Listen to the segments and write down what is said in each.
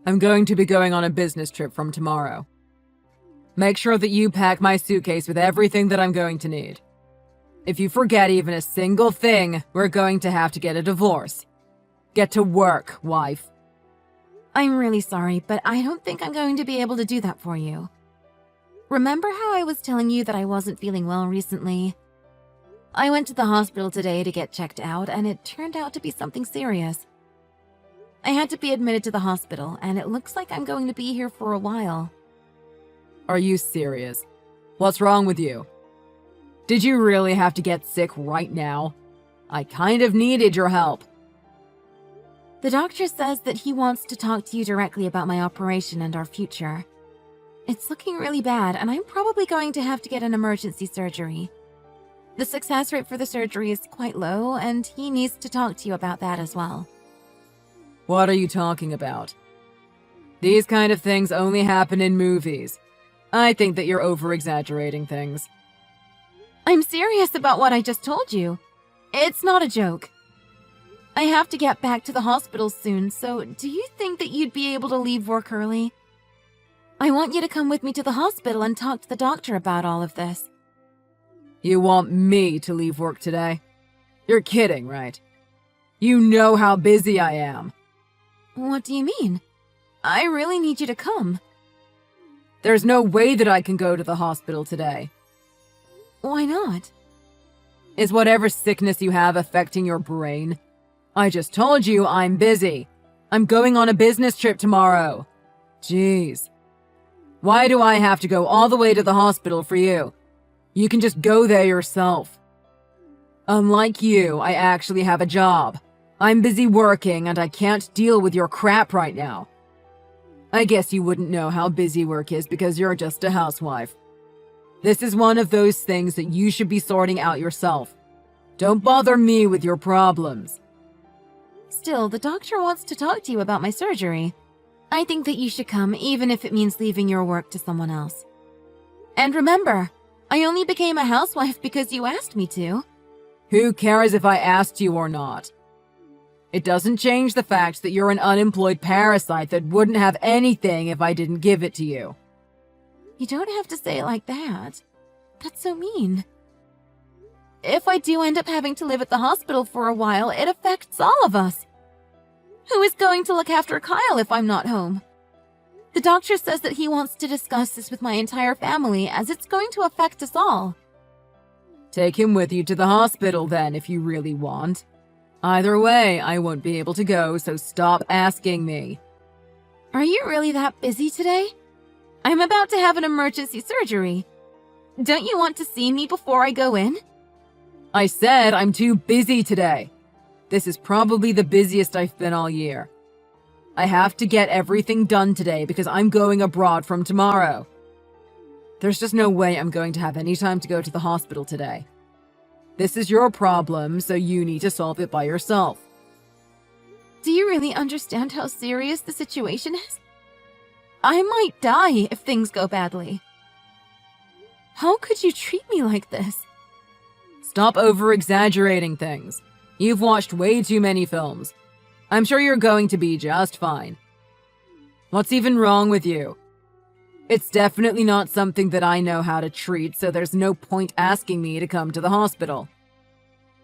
I'm going to be going on a business trip from tomorrow. Make sure that you pack my suitcase with everything that I'm going to need. If you forget even a single thing, we're going to have to get a divorce. Get to work, wife. I'm really sorry, but I don't think I'm going to be able to do that for you. Remember how I was telling you that I wasn't feeling well recently? I went to the hospital today to get checked out, and it turned out to be something serious. I had to be admitted to the hospital, and it looks like I'm going to be here for a while. Are you serious? What's wrong with you? Did you really have to get sick right now? I kind of needed your help. The doctor says that he wants to talk to you directly about my operation and our future. It's looking really bad, and I'm probably going to have to get an emergency surgery. The success rate for the surgery is quite low, and he needs to talk to you about that as well. What are you talking about? These kind of things only happen in movies. I think that you're over-exaggerating things. I'm serious about what I just told you. It's not a joke. I have to get back to the hospital soon, so do you think that you'd be able to leave work early? I want you to come with me to the hospital and talk to the doctor about all of this. You want me to leave work today? You're kidding, right? You know how busy I am. What do you mean? I really need you to come. There's no way that I can go to the hospital today. Why not? Is whatever sickness you have affecting your brain? I just told you I'm busy. I'm going on a business trip tomorrow. Jeez. Why do I have to go all the way to the hospital for you? You can just go there yourself. Unlike you, I actually have a job. I'm busy working and I can't deal with your crap right now. I guess you wouldn't know how busy work is because you're just a housewife. This is one of those things that you should be sorting out yourself. Don't bother me with your problems. Still, the doctor wants to talk to you about my surgery. I think that you should come, even if it means leaving your work to someone else. And remember, I only became a housewife because you asked me to. Who cares if I asked you or not? It doesn't change the fact that you're an unemployed parasite that wouldn't have anything if I didn't give it to you. You don't have to say it like that. That's so mean. If I do end up having to live at the hospital for a while, it affects all of us. Who is going to look after Kyle if I'm not home? The doctor says that he wants to discuss this with my entire family, as it's going to affect us all. Take him with you to the hospital then, if you really want. Either way, I won't be able to go, so stop asking me. Are you really that busy today? I'm about to have an emergency surgery. Don't you want to see me before I go in? I said I'm too busy today. This is probably the busiest I've been all year. I have to get everything done today because I'm going abroad from tomorrow. There's just no way I'm going to have any time to go to the hospital today. This is your problem, so you need to solve it by yourself. Do you really understand how serious the situation is? I might die if things go badly. How could you treat me like this? Stop over-exaggerating things. You've watched way too many films. I'm sure you're going to be just fine. What's even wrong with you? It's definitely not something that I know how to treat, so there's no point asking me to come to the hospital.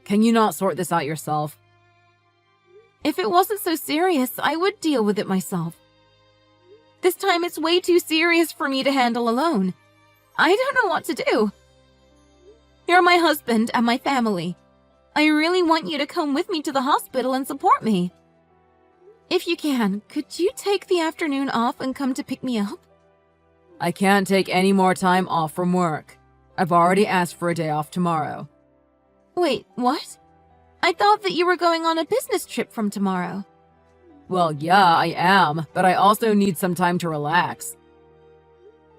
Can you not sort this out yourself? If it wasn't so serious, I would deal with it myself. This time it's way too serious for me to handle alone. I don't know what to do. You're my husband and my family. I really want you to come with me to the hospital and support me. If you can, could you take the afternoon off and come to pick me up? I can't take any more time off from work. I've already asked for a day off tomorrow. Wait, what? I thought that you were going on a business trip from tomorrow. Well, yeah, I am, but I also need some time to relax.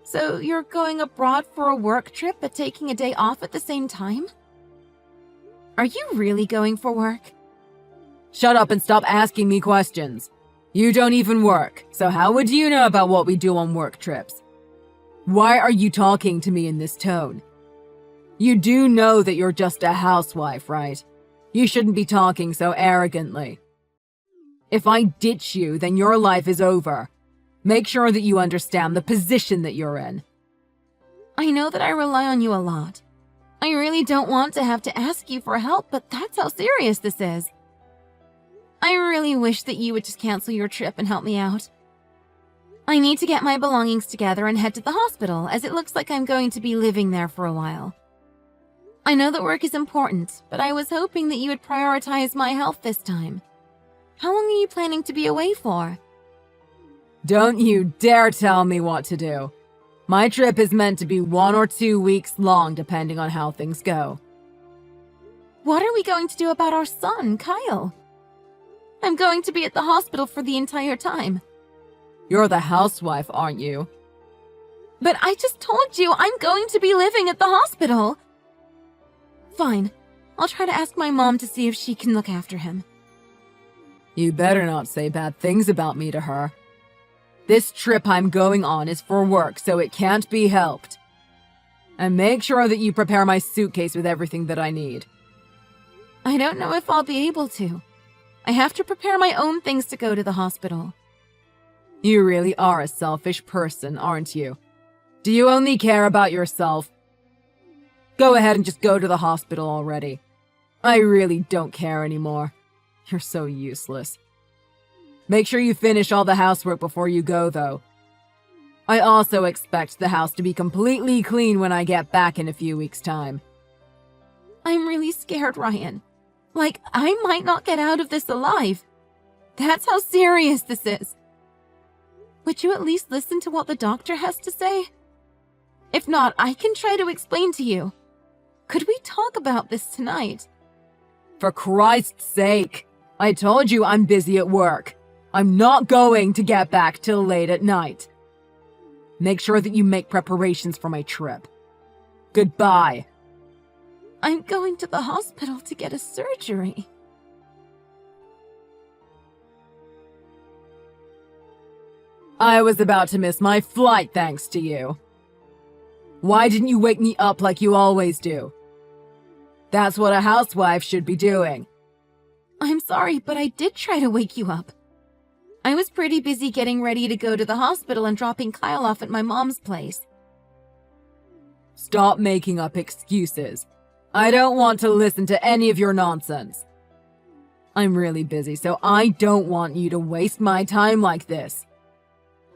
So you're going abroad for a work trip but taking a day off at the same time? Are you really going for work? Shut up and stop asking me questions. You don't even work, so how would you know about what we do on work trips? Why are you talking to me in this tone? You do know that you're just a housewife, right? You shouldn't be talking so arrogantly. If I ditch you, then your life is over. Make sure that you understand the position that you're in. I know that I rely on you a lot. I really don't want to have to ask you for help, but that's how serious this is. I really wish that you would just cancel your trip and help me out. I need to get my belongings together and head to the hospital, as it looks like I'm going to be living there for a while. I know that work is important, but I was hoping that you would prioritize my health this time. How long are you planning to be away for? Don't you dare tell me what to do. My trip is meant to be 1 or 2 weeks long, depending on how things go. What are we going to do about our son, Kyle? I'm going to be at the hospital for the entire time. You're the housewife, aren't you? But I just told you I'm going to be living at the hospital. Fine. I'll try to ask my mom to see if she can look after him. You better not say bad things about me to her. This trip I'm going on is for work, so it can't be helped. And make sure that you prepare my suitcase with everything that I need. I don't know if I'll be able to. I have to prepare my own things to go to the hospital. You really are a selfish person, aren't you? Do you only care about yourself? Go ahead and just go to the hospital already. I really don't care anymore. You're so useless. Make sure you finish all the housework before you go, though. I also expect the house to be completely clean when I get back in a few weeks' time. I'm really scared, Ryan. Like, I might not get out of this alive. That's how serious this is. Would you at least listen to what the doctor has to say? If not, I can try to explain to you. Could we talk about this tonight? For Christ's sake! I told you I'm busy at work. I'm not going to get back till late at night. Make sure that you make preparations for my trip. Goodbye. I'm going to the hospital to get a surgery. I was about to miss my flight thanks to you. Why didn't you wake me up like you always do? That's what a housewife should be doing. I'm sorry, but I did try to wake you up. I was pretty busy getting ready to go to the hospital and dropping Kyle off at my mom's place. Stop making up excuses. I don't want to listen to any of your nonsense. I'm really busy, so I don't want you to waste my time like this.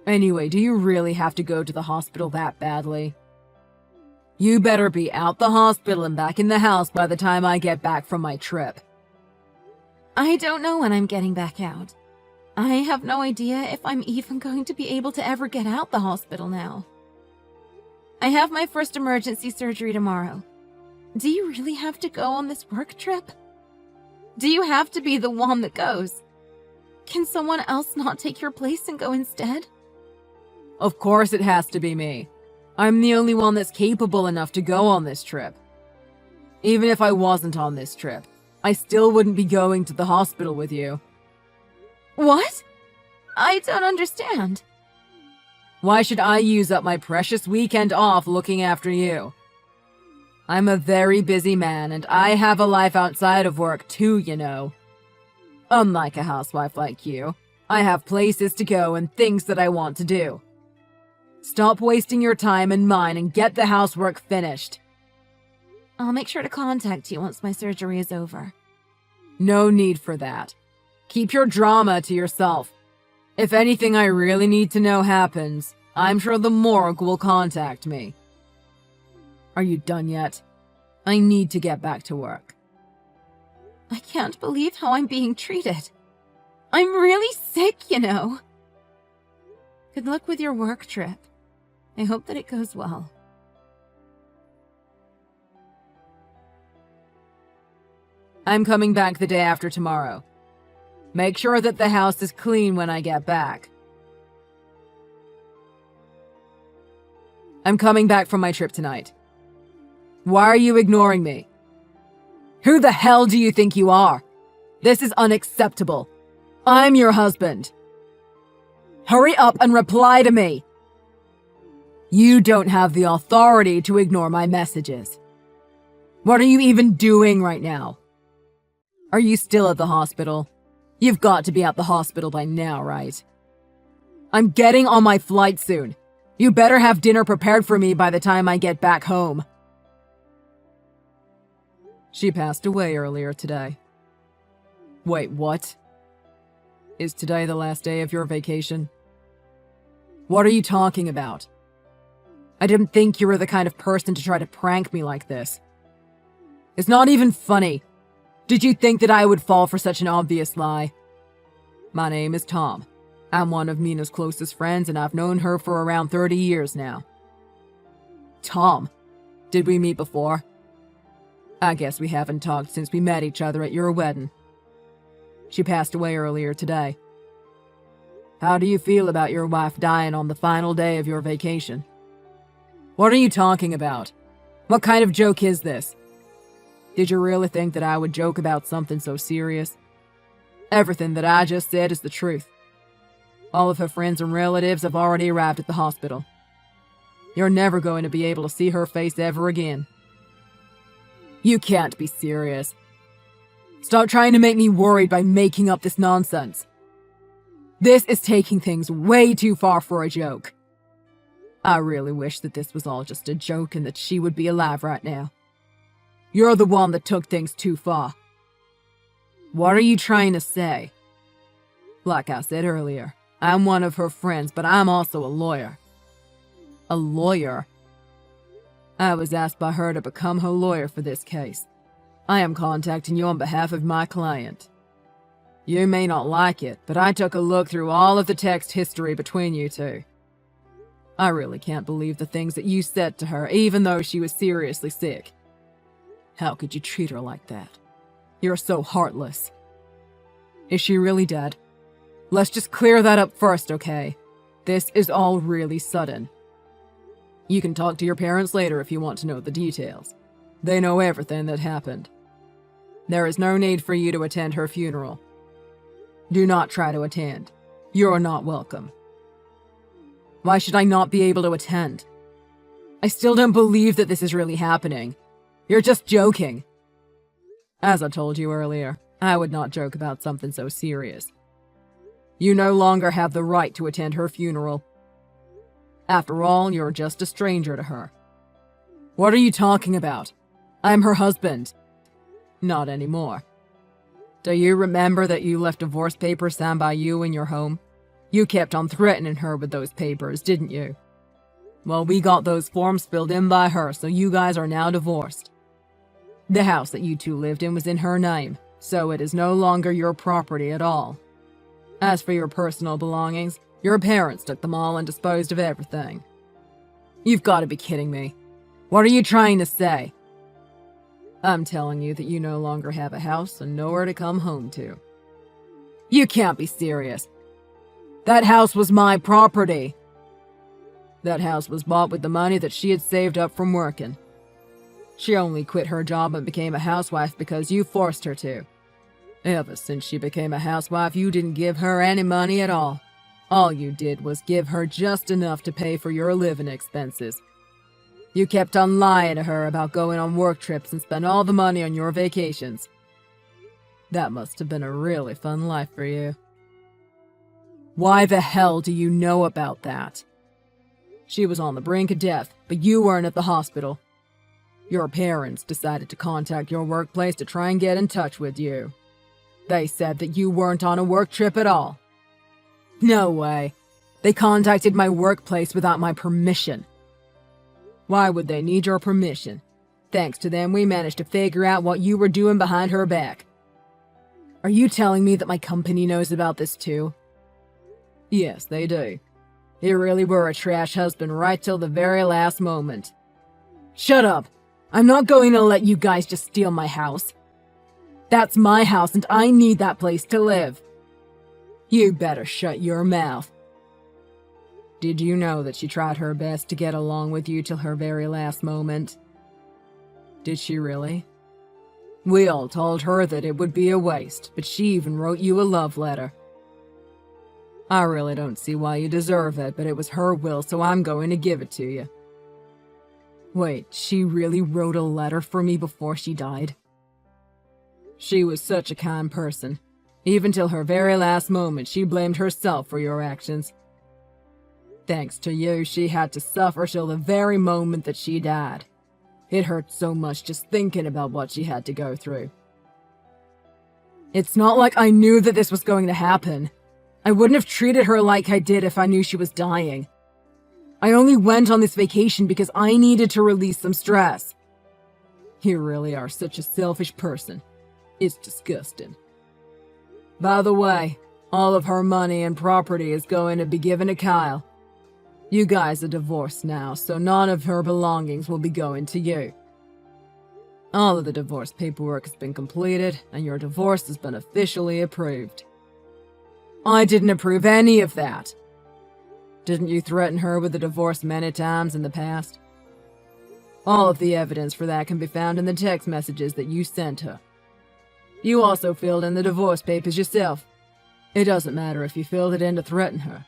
Anyway, do you really have to go to the hospital that badly? You better be out the hospital and back in the house by the time I get back from my trip. I don't know when I'm getting back out. I have no idea if I'm even going to be able to ever get out the hospital now. I have my first emergency surgery tomorrow. Do you really have to go on this work trip? Do you have to be the one that goes? Can someone else not take your place and go instead? Of course it has to be me. I'm the only one that's capable enough to go on this trip. Even if I wasn't on this trip, I still wouldn't be going to the hospital with you. What? I don't understand. Why should I use up my precious weekend off looking after you? I'm a very busy man, and I have a life outside of work too, you know. Unlike a housewife like you, I have places to go and things that I want to do. Stop wasting your time and mine and get the housework finished. I'll make sure to contact you once my surgery is over. No need for that. Keep your drama to yourself. If anything I really need to know happens, I'm sure the morgue will contact me. Are you done yet? I need to get back to work. I can't believe how I'm being treated. I'm really sick, you know. Good luck with your work trip. I hope that it goes well. I'm coming back the day after tomorrow. Make sure that the house is clean when I get back. I'm coming back from my trip tonight. Why are you ignoring me? Who the hell do you think you are? This is unacceptable. I'm your husband. Hurry up and reply to me. You don't have the authority to ignore my messages. What are you even doing right now? Are you still at the hospital? You've got to be at the hospital by now, right? I'm getting on my flight soon. You better have dinner prepared for me by the time I get back home. She passed away earlier today. Wait, what? Is today the last day of your vacation? What are you talking about? I didn't think you were the kind of person to try to prank me like this. It's not even funny. Did you think that I would fall for such an obvious lie? My name is Tom. I'm one of Mina's closest friends, and I've known her for around 30 years now. Tom? Did we meet before? I guess we haven't talked since we met each other at your wedding. She passed away earlier today. How do you feel about your wife dying on the final day of your vacation? What are you talking about? What kind of joke is this? Did you really think that I would joke about something so serious? Everything that I just said is the truth. All of her friends and relatives have already arrived at the hospital. You're never going to be able to see her face ever again. You can't be serious. Stop trying to make me worried by making up this nonsense. This is taking things way too far for a joke. I really wish that this was all just a joke and that she would be alive right now. You're the one that took things too far. What are you trying to say? Like I said earlier, I'm one of her friends, but I'm also a lawyer. A lawyer? I was asked by her to become her lawyer for this case. I am contacting you on behalf of my client. You may not like it, but I took a look through all of the text history between you two. I really can't believe the things that you said to her, even though she was seriously sick. How could you treat her like that? You're so heartless. Is she really dead? Let's just clear that up first, okay? This is all really sudden. You can talk to your parents later if you want to know the details. They know everything that happened. There is no need for you to attend her funeral. Do not try to attend. You're not welcome. Why should I not be able to attend? I still don't believe that this is really happening. You're just joking. As I told you earlier, I would not joke about something so serious. You no longer have the right to attend her funeral. After all, you're just a stranger to her. What are you talking about? I'm her husband. Not anymore. Do you remember that you left divorce papers signed by you in your home? You kept on threatening her with those papers, didn't you? Well, we got those forms filled in by her, so you guys are now divorced. The house that you two lived in was in her name, so it is no longer your property at all. As for your personal belongings, your parents took them all and disposed of everything. You've got to be kidding me. What are you trying to say? I'm telling you that you no longer have a house and nowhere to come home to. You can't be serious. That house was my property. That house was bought with the money that she had saved up from working. She only quit her job and became a housewife because you forced her to. Ever since she became a housewife, you didn't give her any money at all. All you did was give her just enough to pay for your living expenses. You kept on lying to her about going on work trips and spent all the money on your vacations. That must have been a really fun life for you. Why the hell do you know about that? She was on the brink of death, but you weren't at the hospital. Your parents decided to contact your workplace to try and get in touch with you. They said that you weren't on a work trip at all. No way. They contacted my workplace without my permission. Why would they need your permission? Thanks to them, we managed to figure out what you were doing behind her back. Are you telling me that my company knows about this too? Yes, they do. You really were a trash husband right till the very last moment. Shut up! I'm not going to let you guys just steal my house. That's my house and I need that place to live. You better shut your mouth. Did you know that she tried her best to get along with you till her very last moment? Did she really? We all told her that it would be a waste, but she even wrote you a love letter. I really don't see why you deserve it, but it was her will, so I'm going to give it to you. Wait, she really wrote a letter for me before she died? She was such a kind person. Even till her very last moment, she blamed herself for your actions. Thanks to you, she had to suffer till the very moment that she died. It hurt so much just thinking about what she had to go through. It's not like I knew that this was going to happen. I wouldn't have treated her like I did if I knew she was dying. I only went on this vacation because I needed to release some stress. You really are such a selfish person. It's disgusting. By the way, all of her money and property is going to be given to Kyle. You guys are divorced now, so none of her belongings will be going to you. All of the divorce paperwork has been completed, and your divorce has been officially approved. I didn't approve any of that. Didn't you threaten her with a divorce many times in the past? All of the evidence for that can be found in the text messages that you sent her. You also filled in the divorce papers yourself. It doesn't matter if you filled it in to threaten her.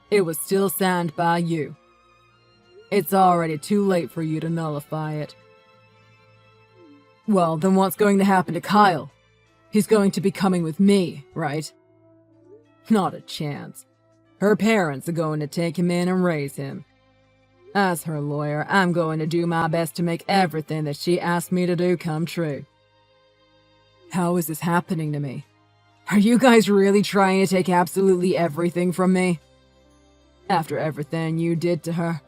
It was still signed by you. It's already too late for you to nullify it. Well, then what's going to happen to Kyle? He's going to be coming with me, right? Not a chance. Her parents are going to take him in and raise him. As her lawyer, I'm going to do my best to make everything that she asked me to do come true. How is this happening to me? Are you guys really trying to take absolutely everything from me? After everything you did to her,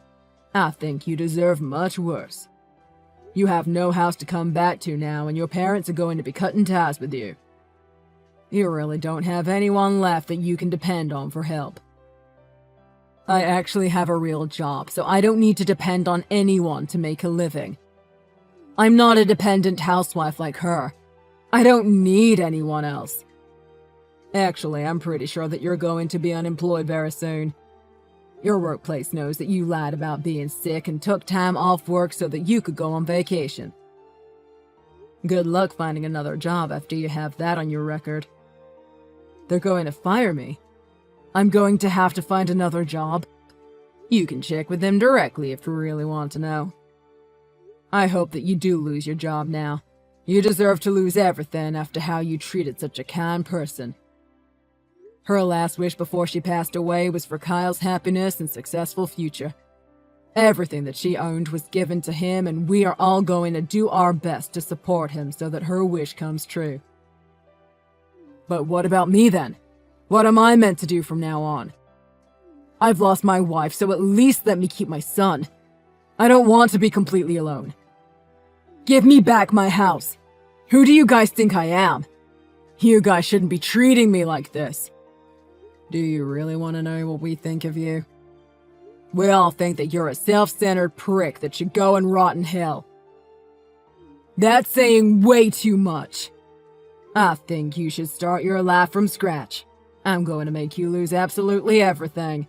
I think you deserve much worse. You have no house to come back to now, and your parents are going to be cutting ties with you. You really don't have anyone left that you can depend on for help. I actually have a real job, so I don't need to depend on anyone to make a living. I'm not a dependent housewife like her. I don't need anyone else. Actually, I'm pretty sure that you're going to be unemployed very soon. Your workplace knows that you lied about being sick and took time off work so that you could go on vacation. Good luck finding another job after you have that on your record. They're going to fire me. I'm going to have to find another job. You can check with them directly if you really want to know. I hope that you do lose your job now. You deserve to lose everything after how you treated such a kind person. Her last wish before she passed away was for Kyle's happiness and successful future. Everything that she owned was given to him, and we are all going to do our best to support him so that her wish comes true. But what about me then? What am I meant to do from now on? I've lost my wife, so at least let me keep my son. I don't want to be completely alone. Give me back my house. Who do you guys think I am? You guys shouldn't be treating me like this. Do you really want to know what we think of you? We all think that you're a self-centered prick that should go and rot in hell. That's saying way too much. I think you should start your life from scratch. I'm going to make you lose absolutely everything.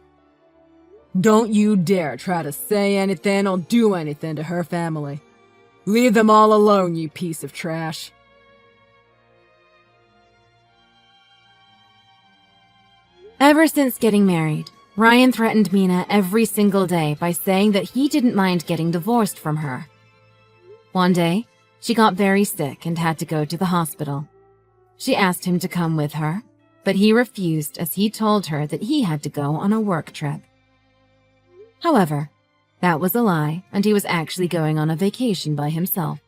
Don't you dare try to say anything or do anything to her family. Leave them all alone, you piece of trash. Ever since getting married, Ryan threatened Mina every single day by saying that he didn't mind getting divorced from her. One day, she got very sick and had to go to the hospital. She asked him to come with her, but he refused as he told her that he had to go on a work trip. However, that was a lie, and he was actually going on a vacation by himself.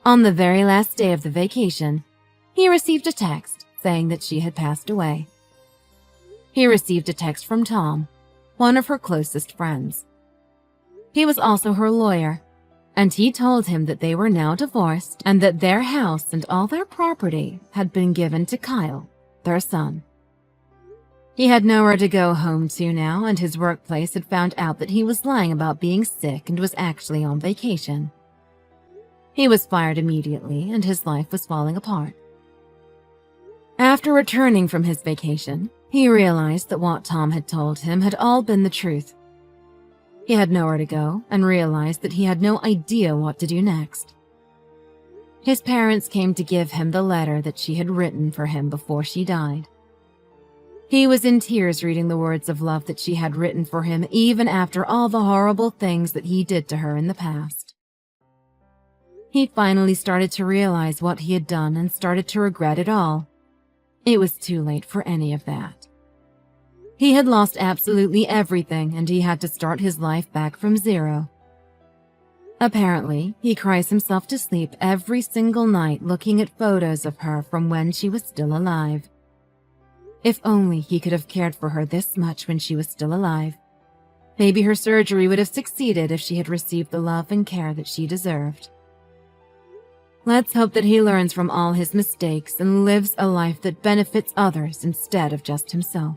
On the very last day of the vacation, he received a text saying that she had passed away. He received a text from Tom, one of her closest friends. He was also her lawyer, and he told him that they were now divorced and that their house and all their property had been given to Kyle, their son. He had nowhere to go home to now, and his workplace had found out that he was lying about being sick and was actually on vacation. He was fired immediately, and his life was falling apart. After returning from his vacation, he realized that what Tom had told him had all been the truth. He had nowhere to go and realized that he had no idea what to do next. His parents came to give him the letter that she had written for him before she died. He was in tears reading the words of love that she had written for him even after all the horrible things that he did to her in the past. He finally started to realize what he had done and started to regret it all. It was too late for any of that. He had lost absolutely everything, and he had to start his life back from zero. Apparently, he cries himself to sleep every single night looking at photos of her from when she was still alive. If only he could have cared for her this much when she was still alive. Maybe her surgery would have succeeded if she had received the love and care that she deserved. Let's hope that he learns from all his mistakes and lives a life that benefits others instead of just himself.